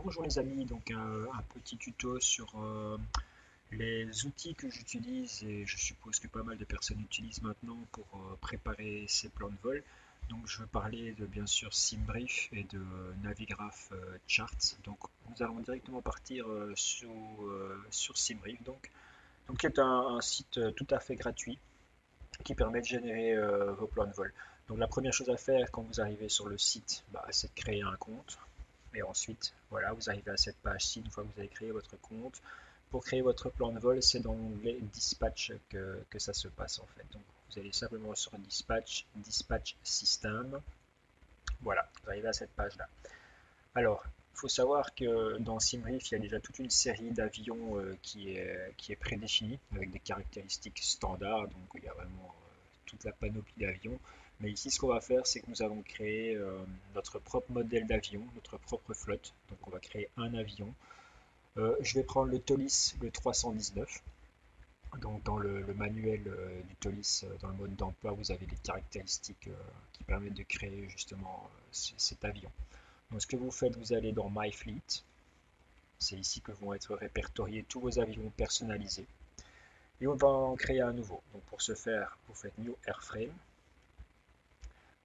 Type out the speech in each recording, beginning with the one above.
Bonjour les amis, donc un petit tuto sur les outils que j'utilise et je suppose que pas mal de personnes utilisent maintenant pour préparer ces plans de vol. Donc je veux parler de bien sûr SimBrief et de Navigraph Charts. Donc nous allons directement partir sur SimBrief donc qui est un site tout à fait gratuit qui permet de générer vos plans de vol. Donc la première chose à faire quand vous arrivez sur le site, c'est de créer un compte. Et ensuite, voilà, vous arrivez à cette page-ci une fois que vous avez créé votre compte. Pour créer votre plan de vol, c'est dans l'onglet Dispatch que ça se passe en fait. Donc vous allez simplement sur Dispatch, Dispatch System. Voilà, vous arrivez à cette page-là. Alors, il faut savoir que dans SimRiff, il y a déjà toute une série d'avions qui est prédéfinie avec des caractéristiques standards. Donc il y a vraiment toute la panoplie d'avions. Mais ici, ce qu'on va faire, c'est que nous allons créer notre propre modèle d'avion, notre propre flotte. Donc on va créer un avion. Je vais prendre le Tolis, le 319. Donc dans le manuel du Tolis, dans le mode d'emploi, vous avez les caractéristiques qui permettent de créer justement cet avion. Donc ce que vous faites, vous allez dans My Fleet. C'est ici que vont être répertoriés tous vos avions personnalisés. Et on va en créer un nouveau. Donc pour ce faire, vous faites New Airframe.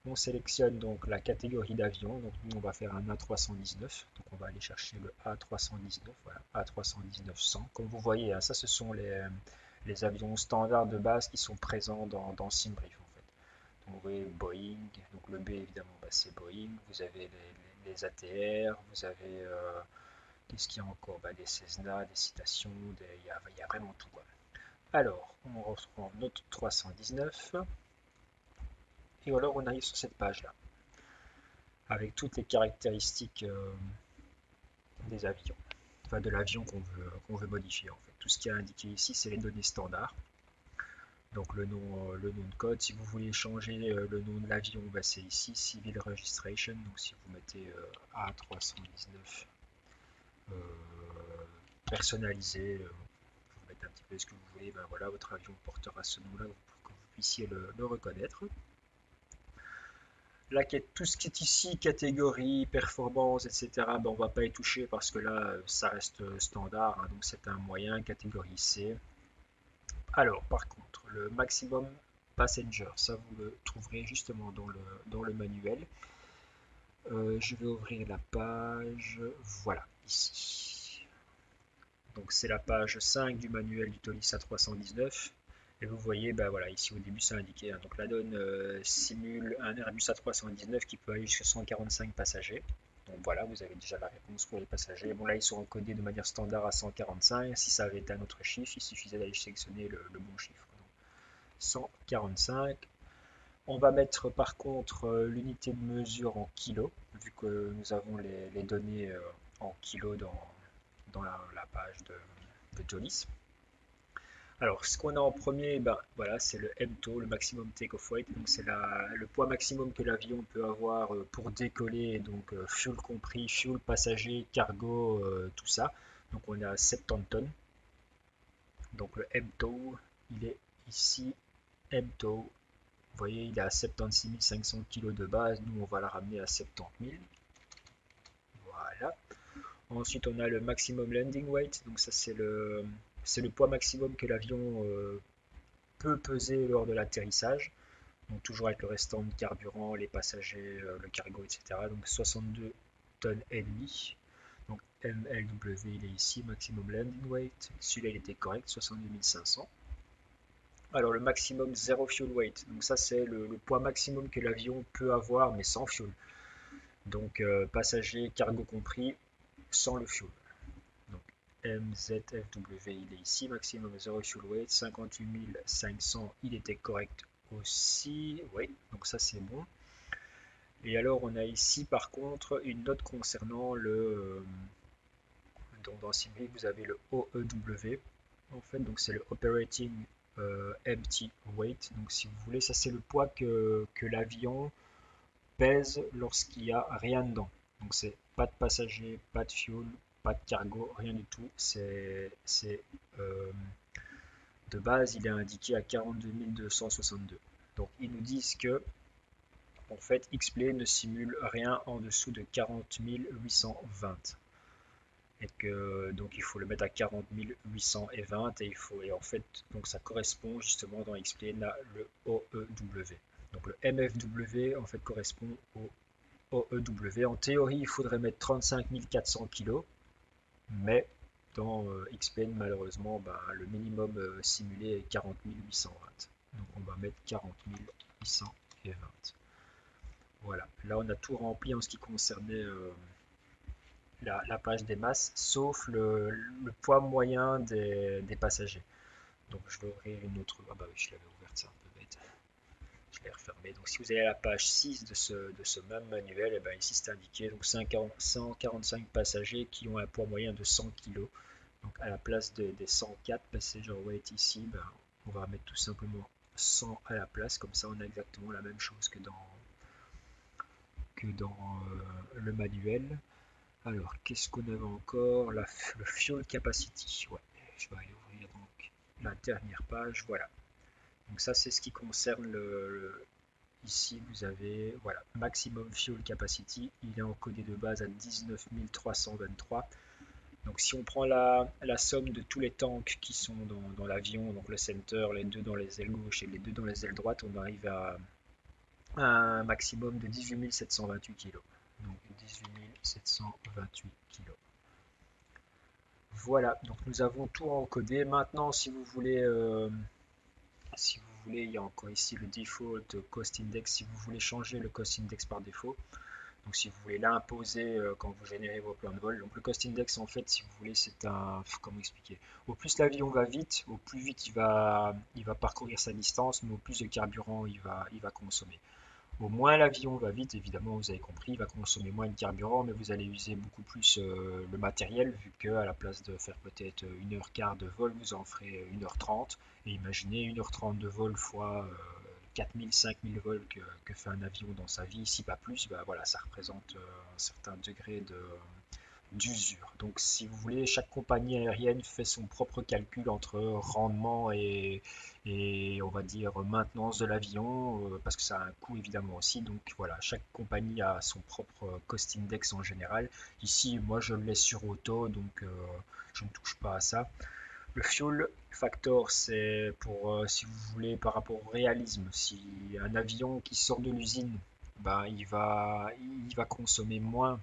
On sélectionne donc la catégorie d'avion. Donc nous, on va faire un A319. Donc on va aller chercher le A319. Voilà, A319-100. Comme vous voyez, hein, ça ce sont les avions standards de base qui sont présents dans SimBrief en fait. Donc vous voyez Boeing. Donc le B évidemment, c'est Boeing. Vous avez les ATR. Vous avez qu'est-ce qu'il y a encore? Des Cessna, des citations, il y a vraiment tout. Alors, on reprend notre 319 et alors on arrive sur cette page-là avec toutes les caractéristiques des avions, enfin de l'avion qu'on veut modifier en fait. Tout ce qui est indiqué ici, c'est les données standards. Donc le nom de code, si vous voulez changer le nom de l'avion, c'est ici, Civil Registration. Donc si vous mettez A319 personnalisé, vous mettez un petit peu ce que vous voulez, voilà, votre avion portera ce nom-là pour que vous puissiez le reconnaître. Là, tout ce qui est ici, catégorie, performance, etc., on ne va pas y toucher parce que là, ça reste standard, hein, donc c'est un moyen, catégorie C. Alors, par contre, le maximum passenger, ça vous le trouverez justement dans le manuel. Je vais ouvrir la page, voilà, ici. Donc c'est la page 5 du manuel du Tolis A319. Et vous voyez, voilà, ici au début c'est indiqué. Hein, donc la donne simule un Airbus A319 qui peut aller jusqu'à 145 passagers. Donc voilà, vous avez déjà la réponse pour les passagers. Bon là ils sont encodés de manière standard à 145. Si ça avait été un autre chiffre, il suffisait d'aller sélectionner le bon chiffre. Donc, 145. On va mettre par contre l'unité de mesure en kilos, vu que nous avons les données en kilos dans la page de Tolis. Alors, ce qu'on a en premier, voilà, c'est le MTOW, le maximum take-off weight. Donc, c'est le poids maximum que l'avion peut avoir pour décoller, donc fuel compris, fuel passager, cargo, tout ça. Donc, on est à 70 tonnes. Donc, le MTOW, il est ici, MTOW. Vous voyez, il est à 76 500 kg de base. Nous, on va la ramener à 70 000. Voilà. Ensuite, on a le maximum landing weight. Donc, ça, c'est le poids maximum que l'avion peut peser lors de l'atterrissage. Donc, toujours avec le restant de carburant, les passagers, le cargo, etc. Donc, 62 tonnes et demi. Donc, MLW, il est ici, maximum landing weight. Celui-là, il était correct, 62 500. Alors, le maximum zero fuel weight. Donc, ça, c'est le poids maximum que l'avion peut avoir, mais sans fuel. Donc, passagers, cargo compris, sans le fuel. Donc, MZFW, il est ici, maximum zero fuel weight, 58 500, il était correct aussi, oui, donc ça c'est bon. Et alors on a ici par contre une note concernant donc dans SimRiff vous avez le OEW, en fait, donc c'est le Operating Empty Weight, donc si vous voulez, ça c'est le poids que l'avion pèse lorsqu'il n'y a rien dedans. Donc c'est pas de passagers, pas de fuel, pas de cargo, rien du tout. De base, il est indiqué à 42 262. Donc ils nous disent que en fait X-Plane ne simule rien en dessous de 40 820. et que donc il faut le mettre à 40 820 et il faut et en fait donc ça correspond justement dans X-Plane à le OEW. Donc le MFW en fait correspond au OEW. En théorie, il faudrait mettre 35 400 kg, mais dans X-Plane malheureusement le minimum simulé est 40 820. Donc on va mettre 40 820. Voilà, là on a tout rempli en ce qui concernait la page des masses, sauf le poids moyen des passagers. Donc je vais ouvrir une autre. Ah bah oui, je l'avais ouverte, c'est un peu bête. Je l'ai refermée. Donc si vous allez à la page 6 de ce même manuel, et ben ici c'est indiqué donc 145 passagers qui ont un poids moyen de 100 kg. Donc à la place des 104 passenger weight ici, on va mettre tout simplement 100 à la place. Comme ça on a exactement la même chose que dans le manuel. Alors, qu'est-ce qu'on avait encore? Le fuel capacity. Ouais, je vais aller ouvrir donc la dernière page. Voilà. Donc ça, c'est ce qui concerne ici, vous avez, voilà, maximum fuel capacity. Il est encodé de base à 19 323. Donc si on prend la somme de tous les tanks qui sont dans l'avion, donc le center, les deux dans les ailes gauche et les deux dans les ailes droites, on arrive à un maximum de 18 728 kg. Donc 18 728 kg. Voilà, donc nous avons tout encodé. Maintenant, si vous voulez, il y a encore ici le default cost index. Si vous voulez changer le cost index par défaut, donc si vous voulez l'imposer quand vous générez vos plans de vol. Donc le cost index, en fait, si vous voulez, c'est comment expliquer? Au plus l'avion va vite, au plus vite il va parcourir sa distance, mais au plus de carburant il va consommer. Au moins l'avion va vite, évidemment, vous avez compris, il va consommer moins de carburant, mais vous allez user beaucoup plus le matériel, vu que à la place de faire peut-être 1h15 de vol, vous en ferez 1h30. Et imaginez 1h30 de vol fois 4000, 5000 vols que fait un avion dans sa vie, si pas plus, voilà, ça représente un certain degré d'usure. Donc si vous voulez, chaque compagnie aérienne fait son propre calcul entre rendement et on va dire maintenance de l'avion, parce que ça a un coût évidemment aussi. Donc voilà, chaque compagnie a son propre cost index en général. Ici, moi je le laisse sur auto, donc je ne touche pas à ça. Le fuel factor, c'est pour, si vous voulez, par rapport au réalisme. Si un avion qui sort de l'usine, il va consommer moins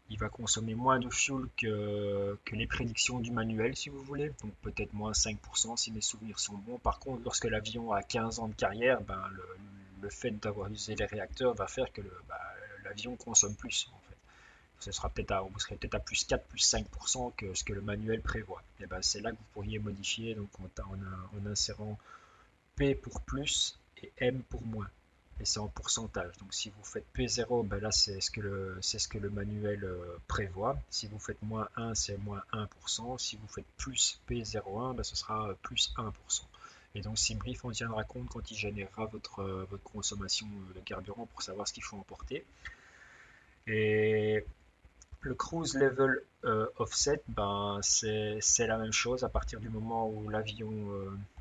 de fuel que les prédictions du manuel, si vous voulez. Donc peut-être moins 5% si mes souvenirs sont bons. Par contre, lorsque l'avion a 15 ans de carrière, le fait d'avoir usé les réacteurs va faire que l'avion consomme plus, en fait. Vous serez peut-être à plus 4, plus 5% que ce que le manuel prévoit. Et c'est là que vous pourriez modifier donc en insérant P pour plus et M pour moins. Et c'est en pourcentage. Donc si vous faites P0, là c'est ce que le manuel prévoit. Si vous faites moins 1, c'est moins 1%. Si vous faites plus P01, ce sera plus 1%. Et donc Simbrief en tiendra compte quand il générera votre consommation de carburant pour savoir ce qu'il faut emporter. Et le cruise level offset, c'est la même chose à partir du moment où l'avion.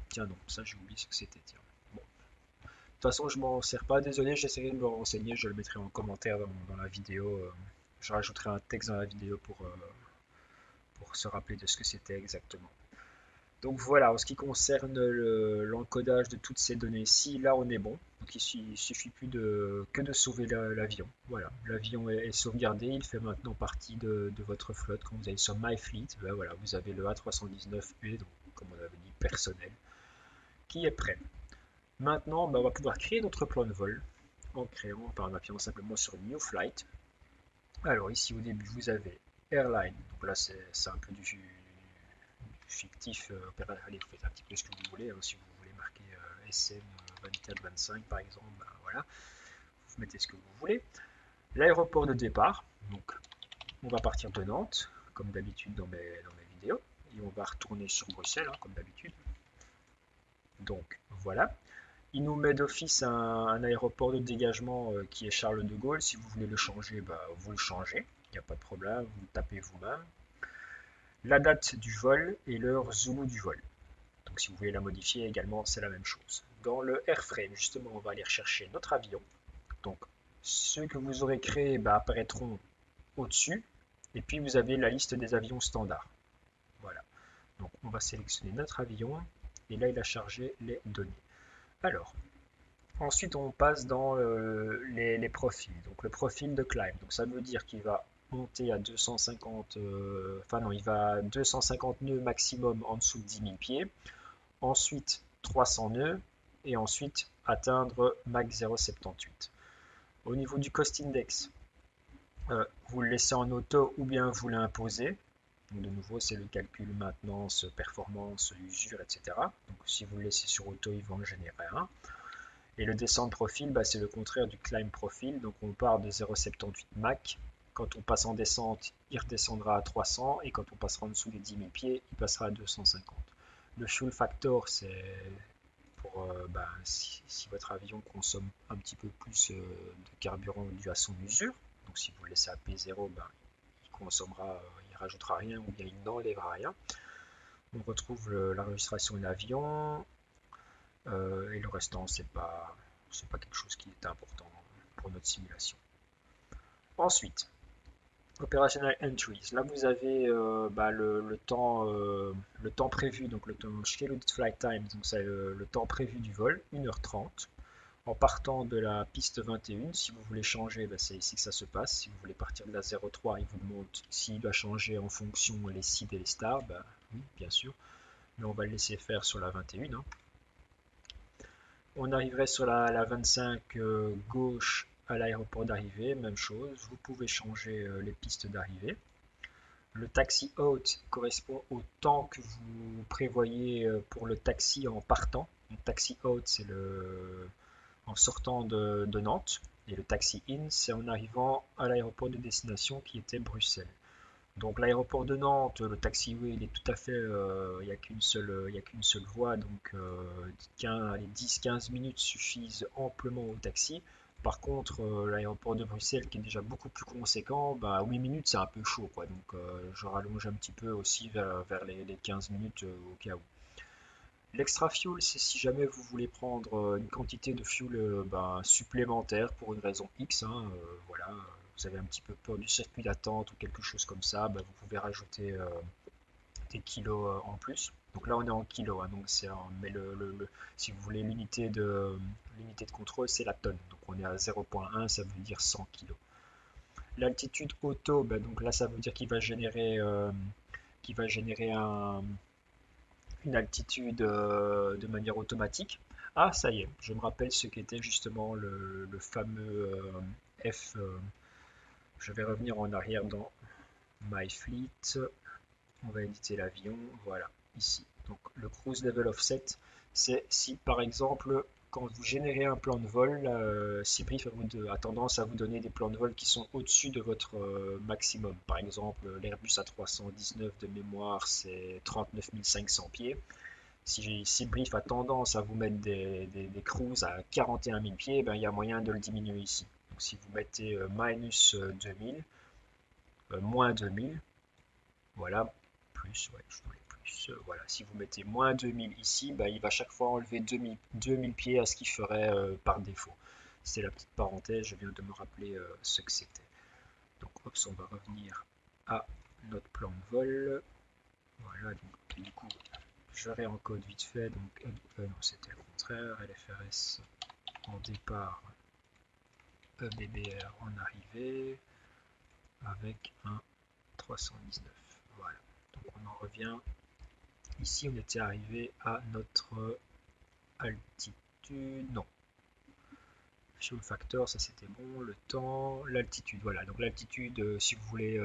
Tiens, non, ça j'ai oublié ce que c'était. Tiens. Bon. De toute façon, je m'en sers pas. Désolé, j'essaierai de me renseigner. Je le mettrai en commentaire dans la vidéo. Je rajouterai un texte dans la vidéo pour se rappeler de ce que c'était exactement. Donc voilà, en ce qui concerne l'encodage de toutes ces données-ci, là on est bon. Donc il suffit plus que de sauver l'avion. Voilà, l'avion est sauvegardé, il fait maintenant partie de votre flotte. Quand vous allez sur MyFleet, voilà, vous avez le A319B, donc comme on avait dit, personnel, qui est prêt. Maintenant, on va pouvoir créer notre plan de vol en appuyant simplement sur New Flight. Alors ici au début, vous avez Airline, donc là c'est un peu du fictif. Allez, vous faites un petit peu ce que vous voulez. Si vous voulez marquer SM 24-25 par exemple, voilà, vous mettez ce que vous voulez. L'aéroport de départ, donc on va partir de Nantes, comme d'habitude dans mes vidéos, et on va retourner sur Bruxelles, comme d'habitude. Donc voilà. Il nous met d'office un aéroport de dégagement qui est Charles de Gaulle. Si vous voulez le changer, vous le changez. Il n'y a pas de problème, vous le tapez vous-même. La date du vol et l'heure Zulu du vol. Donc si vous voulez la modifier également, c'est la même chose. Dans le airframe, justement, on va aller rechercher notre avion. Donc ceux que vous aurez créés apparaîtront au-dessus. Et puis vous avez la liste des avions standards. Voilà. Donc on va sélectionner notre avion et là il a chargé les données. Alors, ensuite on passe dans les profils. Donc le profil de climb. Donc ça veut dire qu'il va monter à 250, enfin non, il va à 250 nœuds maximum en dessous de 10 000 pieds. Ensuite 300 nœuds et ensuite atteindre Mach 0,78. Au niveau du cost index, vous le laissez en auto ou bien vous l'imposez. Donc de nouveau, c'est le calcul maintenance, performance, usure, etc. Donc si vous le laissez sur auto, il va en générer un. Et le descend profil, bah, c'est le contraire du climb profil. Donc on part de 0,78 Mach. Quand on passe en descente, il redescendra à 300. Et quand on passera en dessous des 10 000 pieds, il passera à 250. Le fuel factor, c'est pour si votre avion consomme un petit peu plus de carburant dû à son usure. Donc si vous le laissez à P0, il consommera, il rajoutera rien ou bien il n'enlèvera rien. On retrouve l'enregistration de l'avion et le restant c'est pas quelque chose qui est important pour notre simulation. Ensuite, Operational Entries. Là vous avez le temps prévu, donc le temps scheduled flight time, donc c'est le temps prévu du vol, 1h30. En partant de la piste 21, si vous voulez changer, c'est ici que ça se passe. Si vous voulez partir de la 03, il vous demande s'il doit changer en fonction les seeds et les stars. Oui, bien sûr. Mais on va le laisser faire sur la 21. Hein. On arriverait sur la 25 gauche à l'aéroport d'arrivée, même chose. Vous pouvez changer les pistes d'arrivée. Le taxi out correspond au temps que vous prévoyez pour le taxi en partant. Le taxi out, c'est en sortant de Nantes. Et le taxi in, c'est en arrivant à l'aéroport de destination qui était Bruxelles. Donc l'aéroport de Nantes, le taxiway, il est tout à fait, il n'y a qu'une seule voie, donc les 10-15 minutes suffisent amplement au taxi. Par contre, l'aéroport de Bruxelles, qui est déjà beaucoup plus conséquent, 8 minutes c'est un peu chaud, quoi. Donc je rallonge un petit peu aussi vers les 15 minutes au cas où. L'extra fuel, c'est si jamais vous voulez prendre une quantité de fuel supplémentaire pour une raison X, hein, voilà, vous avez un petit peu peur du circuit d'attente ou quelque chose comme ça, vous pouvez rajouter des kilos en plus. Donc là on est en kilos, hein, donc mais si vous voulez l'unité de contrôle, c'est la tonne. Donc on est à 0,1, ça veut dire 100 kilos. L'altitude auto, donc là ça veut dire qu'il va générer une altitude de manière automatique. Ah, ça y est, je me rappelle ce qu'était justement le fameux F. Je vais revenir en arrière dans My Fleet. On va éditer l'avion. Voilà, ici. Donc le cruise level offset, c'est si par exemple, quand vous générez un plan de vol, Seabrief a tendance à vous donner des plans de vol qui sont au-dessus de votre maximum. Par exemple, l'Airbus A319 de mémoire, c'est 39 500 pieds. Si Seabrief a tendance à vous mettre des cruises à 41 000 pieds, il y a moyen de le diminuer ici. Donc si vous mettez minus 2000, moins 2000, voilà, plus, ouais, je voulais plus, voilà, si vous mettez moins 2000 ici, il va chaque fois enlever 2000 pieds à ce qu'il ferait par défaut. C'est la petite parenthèse, je viens de me rappeler ce que c'était. Donc, hop, on va revenir à notre plan de vol. Voilà, donc du coup, je réencode vite fait, donc non, c'était le contraire, LFRS en départ, EBBR en arrivée, avec un 319. Voilà, donc on en revient. Ici, on était arrivé à notre altitude, non, fuel factor, ça c'était bon, le temps, l'altitude, voilà, donc l'altitude, si vous voulez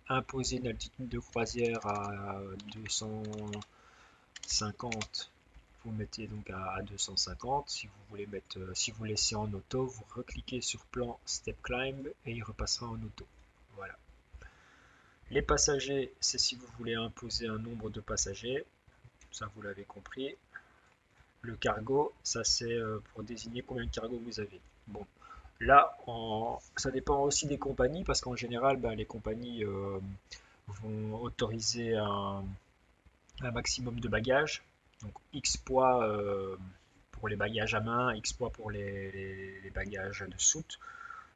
imposer une altitude de croisière à 250, vous mettez donc à 250. Si vous voulez si vous laissez en auto, vous recliquez sur plan step climb et il repassera en auto. Voilà. Les passagers, c'est si vous voulez imposer un nombre de passagers, ça vous l'avez compris. Le cargo, ça c'est pour désigner combien de cargo vous avez. Bon, là, ça dépend aussi des compagnies parce qu'en général, les compagnies vont autoriser un maximum de bagages. Donc X poids pour les bagages à main, X poids pour les bagages de soute.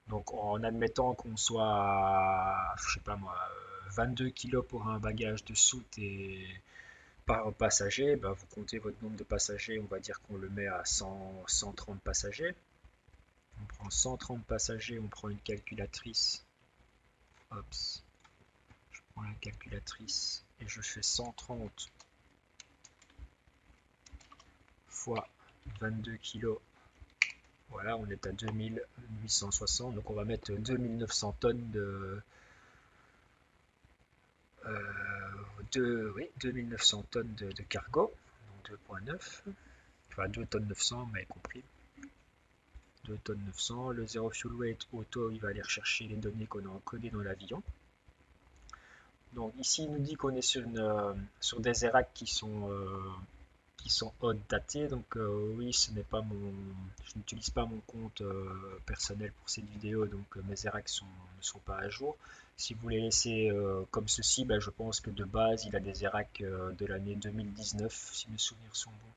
Donc en admettant qu'on soit à, je sais pas moi, 22 kg pour un bagage de soute et par passager, ben, vous comptez votre nombre de passagers, on va dire qu'on le met à 130 passagers. On prend 130 passagers, on prend une calculatrice. Hop, je prends la calculatrice et je fais 130 fois 22 kg. Voilà, on est à 2860, donc on va mettre 2900 tonnes oui, 2900 tonnes de cargo, donc 2,9, enfin 2 tonnes 900, mais compris. 2 tonnes 900, le zero fuel weight auto, il va aller rechercher les données qu'on a encodées dans l'avion. Donc ici, il nous dit qu'on est sur des ERAC qui sont outdatés. Donc oui, je n'utilise pas mon compte personnel pour cette vidéo, donc mes ERAC ne sont pas à jour. Si vous les laissez comme ceci, ben, je pense que de base, il a des ERAC de l'année 2019, si mes souvenirs sont bons.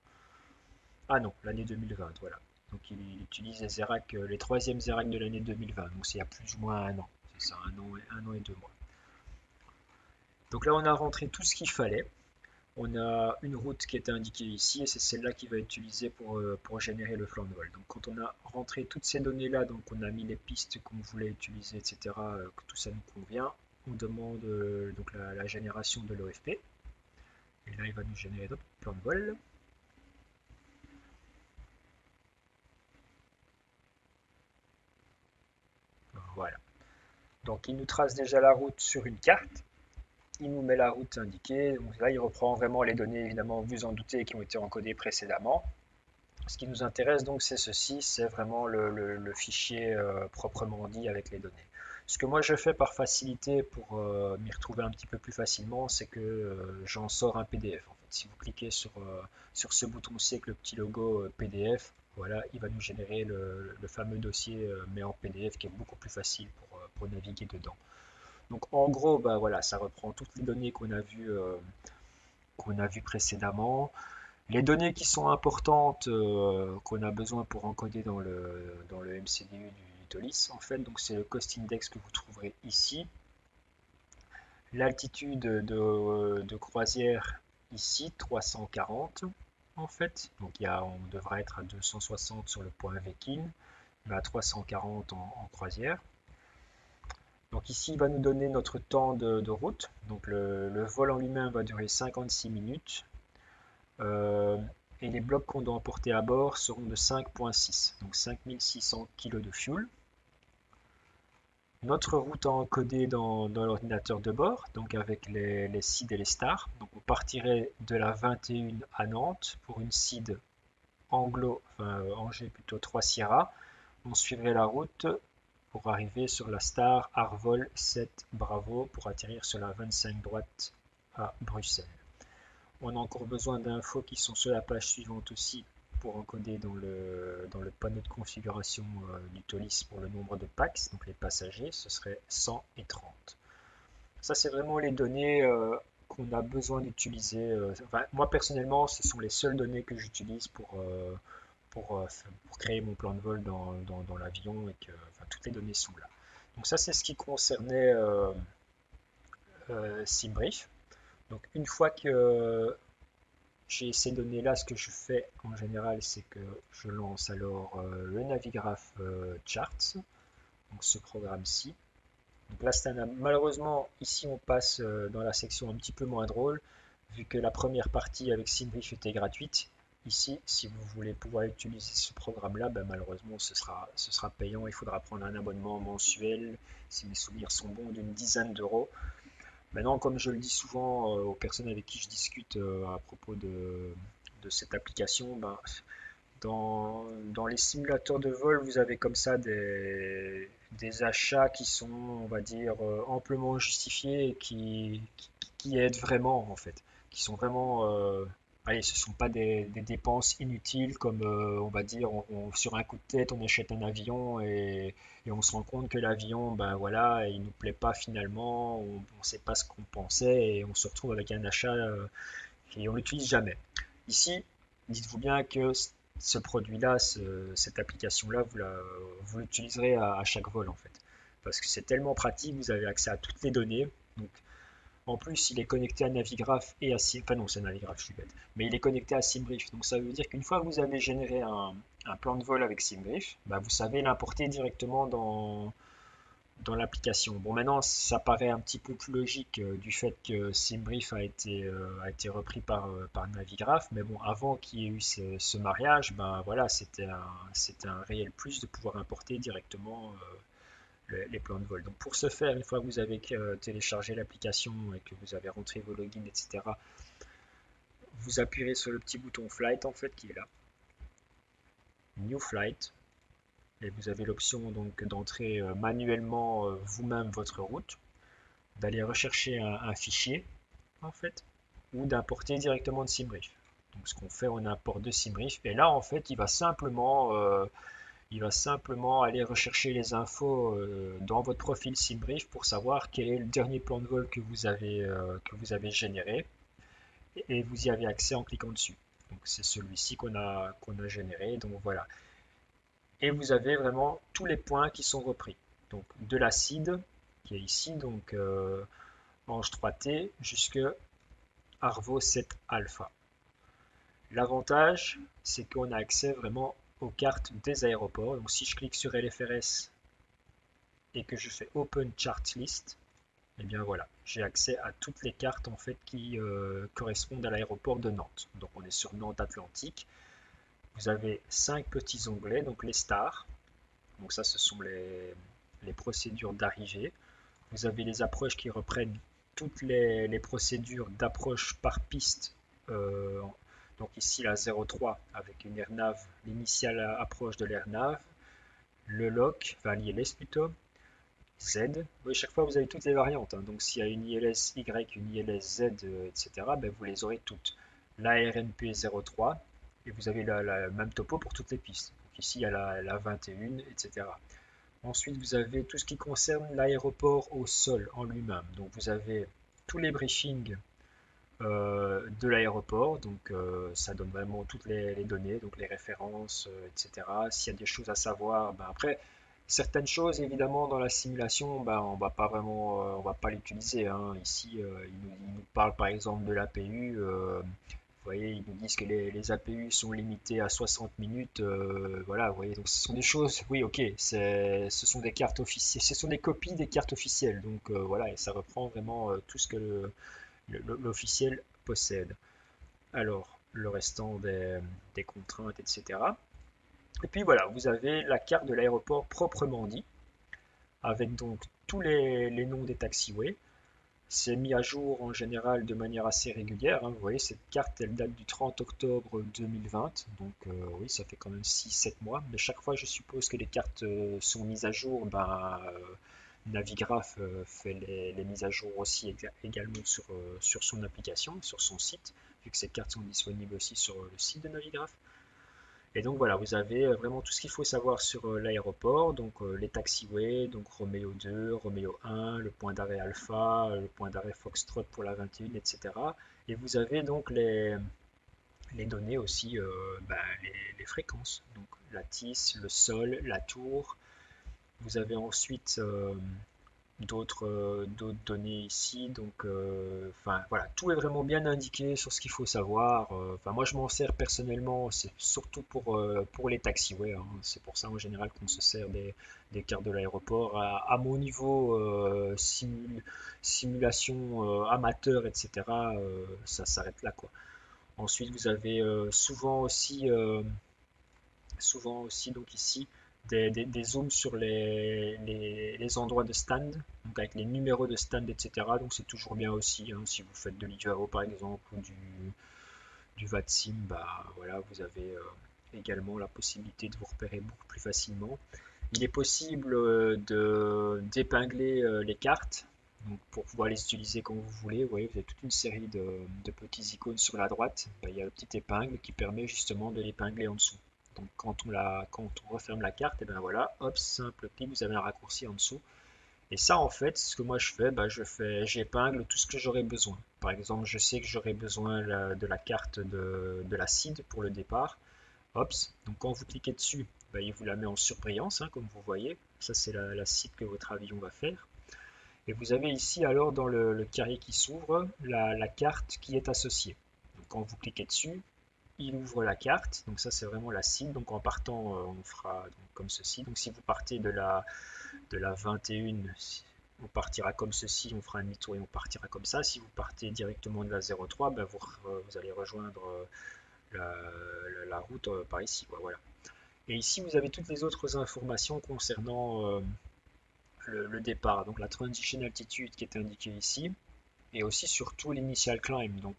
Ah non, l'année 2020, voilà. Donc il utilise les ERAC, les troisièmes ERAC de l'année 2020, donc c'est il y a plus ou moins un an. C'est ça, un an et 2 mois. Donc là, on a rentré tout ce qu'il fallait. On a une route qui est indiquée ici et c'est celle-là qui va être utilisée pour générer le flanc de vol. Donc quand on a rentré toutes ces données-là, donc on a mis les pistes qu'on voulait utiliser, etc., que tout ça nous convient, on demande donc la génération de l'OFP. Et là, il va nous générer notre plan de vol. Voilà. Donc il nous trace déjà la route sur une carte. Il nous met la route indiquée. Donc là, il reprend vraiment les données, évidemment, vous en doutez, qui ont été encodées précédemment. Ce qui nous intéresse donc, c'est ceci, c'est vraiment le fichier proprement dit avec les données. Ce que moi je fais par facilité pour m'y retrouver un petit peu plus facilement, c'est que j'en sors un PDF. En fait, si vous cliquez sur ce bouton-ci avec le petit logo PDF, voilà, il va nous générer le fameux dossier mais en PDF qui est beaucoup plus facile pour naviguer dedans. Donc en gros, bah, voilà, ça reprend toutes les données qu'on a vues précédemment. Les données qui sont importantes, qu'on a besoin pour encoder dans le MCDU du TOLIS, en fait, donc c'est le cost index que vous trouverez ici, l'altitude de croisière ici, 340 en fait, donc on devra être à 260 sur le point Vékin, mais à 340 en croisière. Donc ici, il va nous donner notre temps de route, donc le vol en lui-même va durer 56 minutes. Et les blocs qu'on doit emporter à bord seront de 5,6, donc 5600 kg de fuel. Notre route à encoder dans l'ordinateur de bord, donc avec les SID et les stars. Donc on partirait de la 21 à Nantes pour une SID Angers plutôt 3 Sierra. On suivrait la route pour arriver sur la star Arvol 7 Bravo pour atterrir sur la 25 droite à Bruxelles. On a encore besoin d'infos qui sont sur la page suivante aussi pour encoder dans le panneau de configuration du TOLIS pour le nombre de PAX, donc les passagers, ce serait 100 et 30. Ça, c'est vraiment les données qu'on a besoin d'utiliser. Enfin, moi, personnellement, ce sont les seules données que j'utilise pour créer mon plan de vol dans l'avion et que enfin, toutes les données sont là. Donc ça, c'est ce qui concernait SimBrief. Donc une fois que j'ai ces données-là, ce que je fais en général, c'est que je lance alors le Navigraph Charts, donc ce programme-ci. Donc là, malheureusement, ici on passe dans la section un petit peu moins drôle, vu que la première partie avec SimBrief était gratuite. Ici, si vous voulez pouvoir utiliser ce programme-là, ben, malheureusement, ce sera payant. Il faudra prendre un abonnement mensuel, si mes souvenirs sont bons, d'une dizaine d'euros. Maintenant, comme je le dis souvent aux personnes avec qui je discute à propos de cette application, ben, dans les simulateurs de vol, vous avez comme ça des achats qui sont, on va dire, amplement justifiés et qui aident vraiment, en fait, qui sont vraiment, allez, ce ne sont pas des dépenses inutiles comme, on va dire, sur un coup de tête, on achète un avion et on se rend compte que l'avion, ben voilà, il nous plaît pas finalement, on ne sait pas ce qu'on pensait et on se retrouve avec un achat et on l'utilise jamais. Ici, dites-vous bien que ce produit-là, cette application-là, vous l'utiliserez à chaque vol en fait. Parce que c'est tellement pratique, vous avez accès à toutes les données. Donc, En plus, il est connecté à Navigraph et à Sim... Enfin non, c'est Navigraph, je suis bête. Mais il est connecté à SimBrief. Donc ça veut dire qu'une fois que vous avez généré un plan de vol avec SimBrief, bah, vous savez l'importer directement dans l'application. Bon, maintenant, ça paraît un petit peu plus logique du fait que SimBrief a été repris par Navigraph, mais bon, avant qu'il y ait eu ce mariage, ben voilà, c'était un réel plus de pouvoir importer directement les plans de vol. Donc pour ce faire, une fois que vous avez téléchargé l'application et que vous avez rentré vos logins, etc., vous appuyez sur le petit bouton Flight en fait qui est là, New Flight, et vous avez l'option donc d'entrer manuellement vous-même votre route, d'aller rechercher un fichier en fait, ou d'importer directement de SimBrief. Donc ce qu'on fait, on importe de SimBrief, et là en fait il va simplement aller rechercher les infos dans votre profil SimBrief pour savoir quel est le dernier plan de vol que vous avez généré, et vous y avez accès en cliquant dessus. Donc c'est celui-ci qu'on a généré, donc voilà. Et vous avez vraiment tous les points qui sont repris. Donc de l'acide qui est ici, donc Ange 3T jusque Arvo 7 Alpha. L'avantage, c'est qu'on a accès vraiment aux cartes des aéroports. Donc si je clique sur LFRS et que je fais Open Chart List, et bien voilà, j'ai accès à toutes les cartes en fait qui correspondent à l'aéroport de Nantes. Donc on est sur Nantes Atlantique. Vous avez 5 petits onglets, donc les stars. Donc ça, ce sont les procédures d'arrivée. Vous avez les approches qui reprennent toutes les procédures d'approche par piste. euh, donc ici la 03 avec une airnav, l'initiale approche de l'airnav, le LOC, enfin l'ILS plutôt, Z. Oui, chaque fois vous avez toutes les variantes, hein. Donc s'il y a une ILS Y, une ILS Z, etc., ben, vous les aurez toutes. La RNP 03, et vous avez la même topo pour toutes les pistes. Donc ici il y a la 21, etc. Ensuite, vous avez tout ce qui concerne l'aéroport au sol en lui-même. Donc, vous avez tous les briefings de l'aéroport. Donc, ça donne vraiment toutes les données, donc les références, etc. S'il y a des choses à savoir, ben après, certaines choses, évidemment, dans la simulation, ben, on va pas l'utiliser, hein. Ici, il nous parle par exemple de l'APU. Vous voyez, ils nous disent que les APU sont limités à 60 minutes. Voilà, vous voyez, donc ce sont des choses, oui, ok, ce sont des cartes officielles, ce sont des copies des cartes officielles. Donc voilà, et ça reprend vraiment tout ce que l'officiel possède. Alors, le restant des contraintes, etc. Et puis voilà, vous avez la carte de l'aéroport proprement dit, avec donc tous les noms des taxiways. C'est mis à jour en général de manière assez régulière, hein. Vous voyez, cette carte, elle date du 30 octobre 2020. Donc oui, ça fait quand même 6-7 mois. Mais chaque fois, je suppose que les cartes sont mises à jour. Ben, Navigraph fait les mises à jour aussi également sur son application, sur son site, vu que ces cartes sont disponibles aussi sur le site de Navigraph. Et donc voilà, vous avez vraiment tout ce qu'il faut savoir sur l'aéroport, donc les taxiways, donc Roméo 2, Roméo 1, le point d'arrêt Alpha, le point d'arrêt Foxtrot pour la 21, etc. Et vous avez donc les données aussi, ben, les fréquences, donc la TIS, le sol, la tour. Vous avez ensuite d'autres données ici. Donc, enfin voilà, tout est vraiment bien indiqué sur ce qu'il faut savoir. Enfin, moi, je m'en sers personnellement, c'est surtout pour les taxiways, hein. C'est pour ça en général qu'on se sert des cartes de l'aéroport. À mon niveau, simulation amateur, etc., ça s'arrête là, quoi. Ensuite, vous avez souvent aussi donc ici des zooms sur les endroits de stand, donc avec les numéros de stand, etc. Donc c'est toujours bien aussi, hein, si vous faites de l'IVAO par exemple ou du VATSIM, bah voilà, vous avez également la possibilité de vous repérer beaucoup plus facilement. Il est possible d'épingler les cartes, donc pour pouvoir les utiliser quand vous voulez. Vous voyez, vous avez toute une série de petits icônes sur la droite. Ben, il y a la petite épingle qui permet justement de l'épingler en dessous. Donc quand on referme la carte, et ben voilà, hop, simple clic, vous avez un raccourci en dessous. Et ça, en fait, ce que moi je fais, ben, j'épingle tout ce que j'aurai besoin. Par exemple, je sais que j'aurai besoin de la carte de la CID pour le départ. Hop, donc quand vous cliquez dessus, bah, il vous la met en surbrillance, hein, comme vous voyez. Ça, c'est la cible que votre avion va faire. Et vous avez ici alors dans le carré qui s'ouvre la carte qui est associée. Donc, quand vous cliquez dessus, il ouvre la carte. Donc ça c'est vraiment la cible. Donc en partant, on fera donc, comme ceci. Donc si vous partez de la 21, on partira comme ceci, on fera un demi-tour et on partira comme ça. Si vous partez directement de la 03, ben vous allez rejoindre la route par ici, quoi, voilà. Et ici, vous avez toutes les autres informations concernant le départ. Donc la transition altitude qui est indiquée ici, et aussi surtout l'initial climb, donc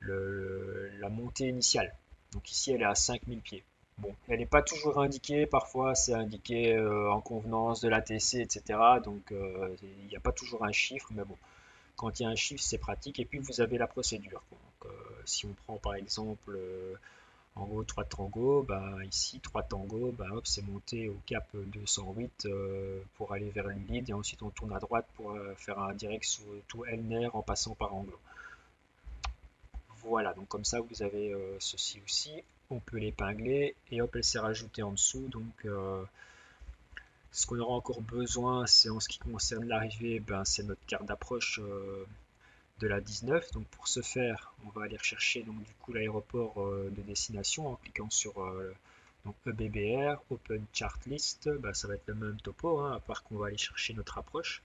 la montée initiale. Donc ici, elle est à 5000 pieds. Bon, elle n'est pas toujours indiquée, parfois c'est indiqué en convenance de l'ATC, etc. Donc il n'y a pas toujours un chiffre, mais bon, quand il y a un chiffre, c'est pratique. Et puis vous avez la procédure. Donc, si on prend par exemple en gros 3 tangos, bah, ici 3 tangos, bah, hop, c'est monté au cap 208 pour aller vers l'Ulide et ensuite on tourne à droite pour faire un direct sous tout Elner en passant par Anglo. Voilà, donc comme ça vous avez ceci aussi, on peut l'épingler et hop, elle s'est rajoutée en dessous. Donc ce qu'on aura encore besoin, c'est en ce qui concerne l'arrivée, ben, c'est notre carte d'approche de la 19. Donc pour ce faire, on va aller rechercher donc du coup l'aéroport de destination en cliquant sur donc EBBR, Open Chart List. Bah, ça va être le même topo, hein, à part qu'on va aller chercher notre approche.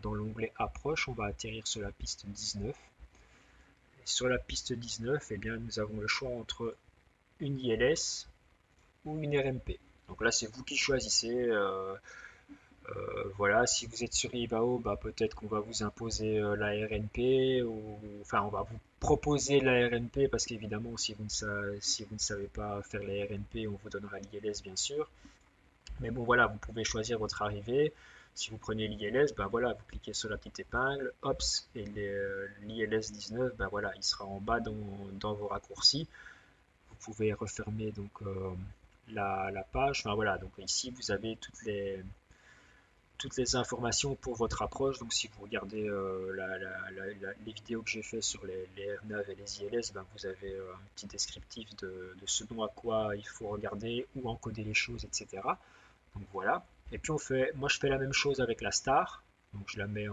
Dans l'onglet approche, on va atterrir sur la piste 19. Et sur la piste 19, eh bien, nous avons le choix entre une ILS ou une RMP. Donc là, c'est vous qui choisissez. Voilà, si vous êtes sur IBAO, bah, peut-être qu'on va vous imposer la RNP, ou enfin on va vous proposer la RNP parce qu'évidemment si vous ne savez pas faire la RNP, on vous donnera l'ILS bien sûr. Mais bon voilà, vous pouvez choisir votre arrivée. Si vous prenez l'ILS, ben voilà, vous cliquez sur la petite épingle, hops, et l'ILS 19, ben voilà, il sera en bas dans vos raccourcis. Vous pouvez refermer donc la page. Enfin voilà, donc ici vous avez toutes les informations pour votre approche. Donc si vous regardez les vidéos que j'ai fait sur les R9 et les ILS, ben, vous avez un petit descriptif de ce dont à quoi il faut regarder, où encoder les choses, etc. Donc voilà. Et puis moi je fais la même chose avec la star. Donc je la mets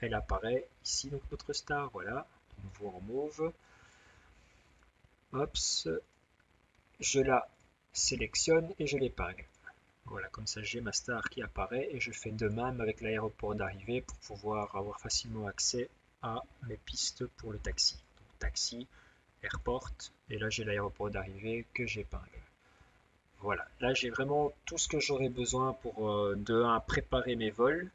elle apparaît ici, donc notre star, voilà. On voit en mauve. Hop, je la sélectionne et je l'épingle. Voilà, comme ça j'ai ma star qui apparaît et je fais de même avec l'aéroport d'arrivée pour pouvoir avoir facilement accès à mes pistes pour le taxi. Donc, taxi, airport, et là j'ai l'aéroport d'arrivée que j'épingle. Voilà, là j'ai vraiment tout ce que j'aurais besoin pour de 1 préparer mes vols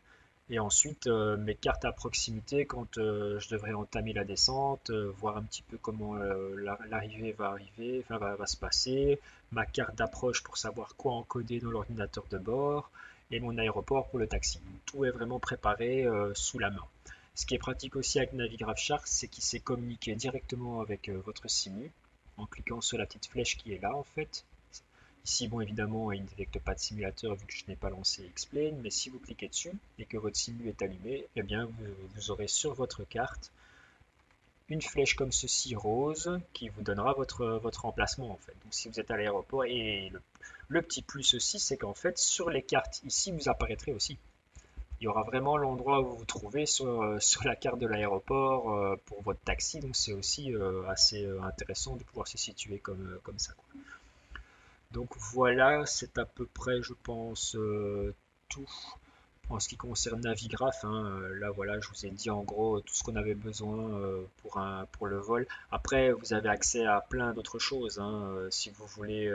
et ensuite mes cartes à proximité quand je devrais entamer la descente, voir un petit peu comment l'arrivée va arriver, enfin va se passer, ma carte d'approche pour savoir quoi encoder dans l'ordinateur de bord et mon aéroport pour le taxi. Tout est vraiment préparé sous la main. Ce qui est pratique aussi avec Navigraph Shark, c'est qu'il sait communiquer directement avec votre simu en cliquant sur la petite flèche qui est là en fait. Ici, bon, évidemment, il ne détecte pas de simulateur vu que je n'ai pas lancé Explain, mais si vous cliquez dessus et que votre simu est allumé, eh bien, vous aurez sur votre carte une flèche comme ceci rose qui vous donnera votre emplacement en fait. Donc si vous êtes à l'aéroport, et le petit plus aussi, c'est qu'en fait, sur les cartes ici, vous apparaîtrez aussi. Il y aura vraiment l'endroit où vous vous trouvez sur la carte de l'aéroport pour votre taxi, donc c'est aussi assez intéressant de pouvoir se situer comme ça, quoi. Donc voilà, c'est à peu près, je pense, tout en ce qui concerne Navigraph, hein. Là, voilà, je vous ai dit en gros tout ce qu'on avait besoin pour le vol. Après, vous avez accès à plein d'autres choses, hein. Si vous voulez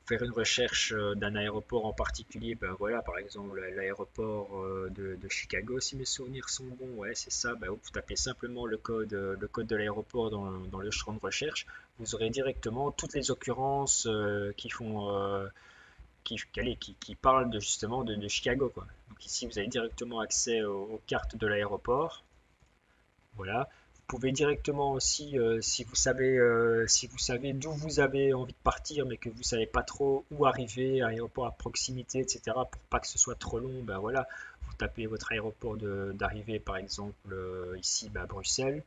faire une recherche d'un aéroport en particulier, ben voilà, par exemple l'aéroport de Chicago, si mes souvenirs sont bons, ouais, c'est ça. Ben, vous tapez simplement le code de l'aéroport dans le champ de recherche, vous aurez directement toutes les occurrences qui font qui parlent justement de Chicago, quoi. Donc ici, vous avez directement accès aux cartes de l'aéroport. Voilà. Vous pouvez directement aussi, si vous savez d'où vous avez envie de partir, mais que vous savez pas trop où arriver, aéroport à proximité, etc., pour pas que ce soit trop long, ben voilà, vous tapez votre aéroport d'arrivée, par exemple ici, ben, Bruxelles.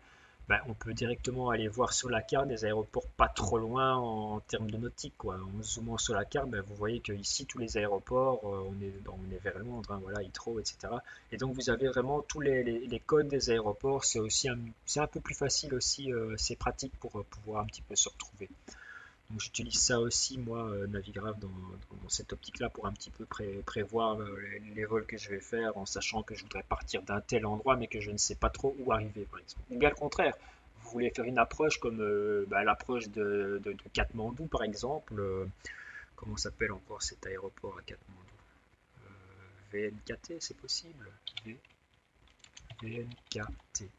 bah, on peut directement aller voir sur la carte des aéroports pas trop loin en termes de nautique, quoi. En zoomant sur la carte, bah, vous voyez que ici tous les aéroports, on est vers Londres, hein, voilà, Heathrow, etc. Et donc vous avez vraiment tous les codes des aéroports. C'est aussi c'est un peu plus facile aussi, c'est pratique pour pouvoir un petit peu se retrouver. Donc j'utilise ça aussi, moi, Navigraph, dans cette optique-là pour un petit peu prévoir les vols que je vais faire en sachant que je voudrais partir d'un tel endroit mais que je ne sais pas trop où arriver, par exemple. Ou bien le contraire, vous voulez faire une approche comme bah, l'approche de Katmandou, par exemple. Comment s'appelle encore cet aéroport à Katmandou? VNKT, c'est possible? VNKT.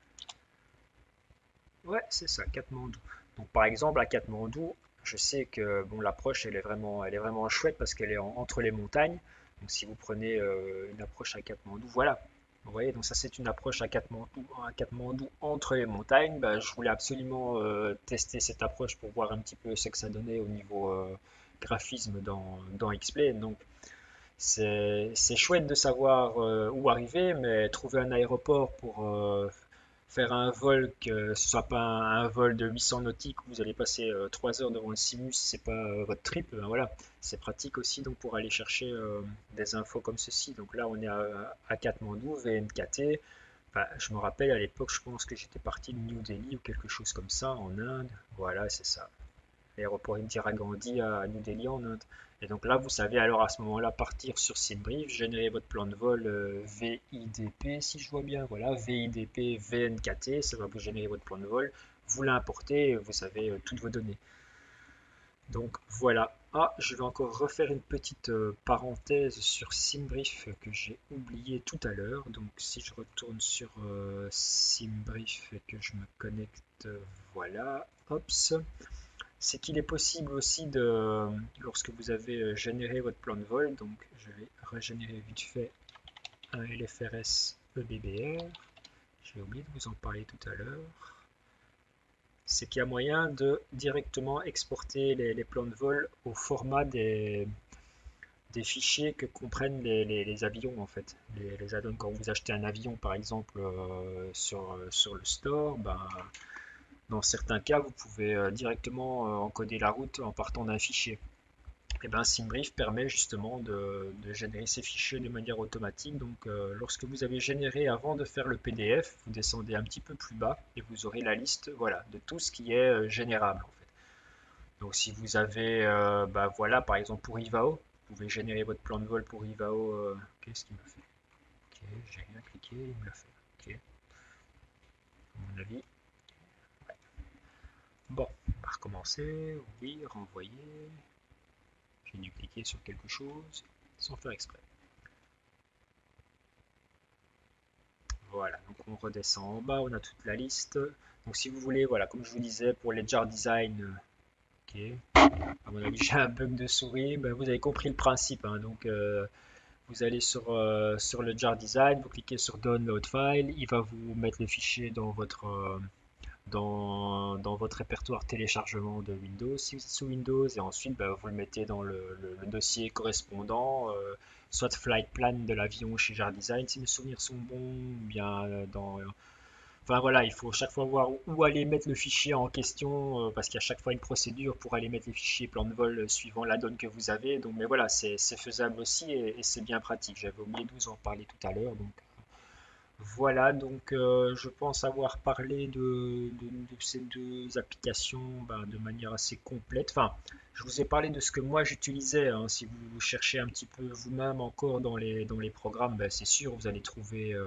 Ouais, c'est ça, Katmandou. Donc par exemple à Katmandou, je sais que bon l'approche elle est vraiment chouette parce qu'elle est entre les montagnes. Donc si vous prenez une approche à Katmandou, voilà. Vous voyez, donc ça c'est une approche à Katmandou entre les montagnes. Bah, je voulais absolument tester cette approche pour voir un petit peu ce que ça donnait au niveau graphisme dans X-Plane. Donc c'est chouette de savoir où arriver, mais trouver un aéroport pour faire un vol que ce soit pas un vol de 800 nautiques où vous allez passer 3 heures devant le Simus, c'est pas votre trip, ben voilà, c'est pratique aussi donc pour aller chercher des infos comme ceci. Donc là on est à Katmandou, VNKT. Enfin, je me rappelle à l'époque, je pense que j'étais parti de New Delhi ou quelque chose comme ça en Inde. Voilà, c'est ça, l'aéroport Indira Gandhi à New Delhi en Inde. Et donc là, vous savez alors à ce moment-là partir sur SimBrief, générer votre plan de vol VIDP, si je vois bien, voilà, VIDP VNKT, ça va vous générer votre plan de vol, vous l'importez, vous savez toutes vos données. Donc voilà. Ah, je vais encore refaire une petite parenthèse sur SimBrief que j'ai oublié tout à l'heure. Donc si je retourne sur SimBrief et que je me connecte, voilà, hop, c'est qu'il est possible aussi de, lorsque vous avez généré votre plan de vol, donc je vais régénérer vite fait un LFRS EBBR, j'ai oublié de vous en parler tout à l'heure, c'est qu'il y a moyen de directement exporter les plans de vol au format des fichiers que comprennent les avions en fait. Les add-ons, quand vous achetez un avion par exemple sur le store, ben, dans certains cas, vous pouvez directement encoder la route en partant d'un fichier. Et bien, SimBrief permet justement de générer ces fichiers de manière automatique. Donc, lorsque vous avez généré avant de faire le PDF, vous descendez un petit peu plus bas et vous aurez la liste, voilà, de tout ce qui est générable en fait. Donc, si vous avez, bah, voilà, par exemple pour Ivao, vous pouvez générer votre plan de vol pour Ivao. Qu'est-ce qu'il m'a fait? Ok, j'ai rien cliqué, il me l'a fait. Ok, à mon avis. Bon, on va recommencer. Oui, renvoyer. J'ai dû cliquer sur quelque chose sans faire exprès. Voilà, donc on redescend en bas, on a toute la liste. Donc si vous voulez, voilà, comme je vous disais, pour les jar design, ok, à mon avis j'ai un bug de souris, ben, vous avez compris le principe, hein. Donc vous allez sur le jar design, vous cliquez sur download file, il va vous mettre le fichier dans votre répertoire téléchargement de Windows si vous êtes sous Windows et ensuite bah, vous le mettez dans le dossier correspondant, soit flight plan de l'avion chez Jar Design si mes souvenirs sont bons, ou bien enfin voilà, il faut chaque fois voir où aller mettre le fichier en question parce qu'il y a chaque fois une procédure pour aller mettre les fichiers plan de vol suivant la donne que vous avez. Donc, mais voilà, c'est faisable aussi et c'est bien pratique. J'avais oublié de vous en parler tout à l'heure. Donc, voilà, donc je pense avoir parlé de ces deux applications ben, de manière assez complète. Enfin, je vous ai parlé de ce que moi j'utilisais, hein. Si vous cherchez un petit peu vous-même encore dans les programmes, ben, c'est sûr, vous allez trouver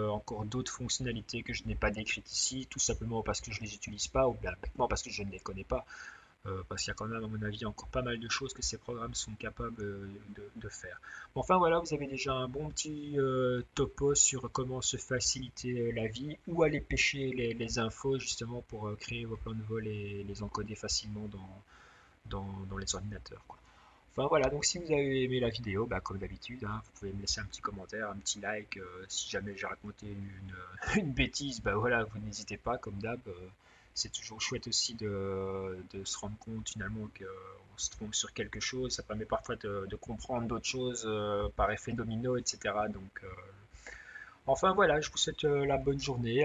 encore d'autres fonctionnalités que je n'ai pas décrites ici, tout simplement parce que je ne les utilise pas ou bien bêtement parce que je ne les connais pas. Parce qu'il y a quand même, à mon avis, encore pas mal de choses que ces programmes sont capables de faire. Bon, enfin voilà, vous avez déjà un bon petit topo sur comment se faciliter la vie, où aller pêcher les infos justement pour créer vos plans de vol et les encoder facilement dans les ordinateurs, quoi. Enfin voilà, donc si vous avez aimé la vidéo, bah, comme d'habitude, hein, vous pouvez me laisser un petit commentaire, un petit like. Si jamais j'ai raconté une bêtise, bah voilà, vous n'hésitez pas, comme d'hab. C'est toujours chouette aussi de se rendre compte finalement qu'on se trompe sur quelque chose. Ça permet parfois de comprendre d'autres choses par effet domino, etc. Donc, enfin voilà, je vous souhaite la bonne journée.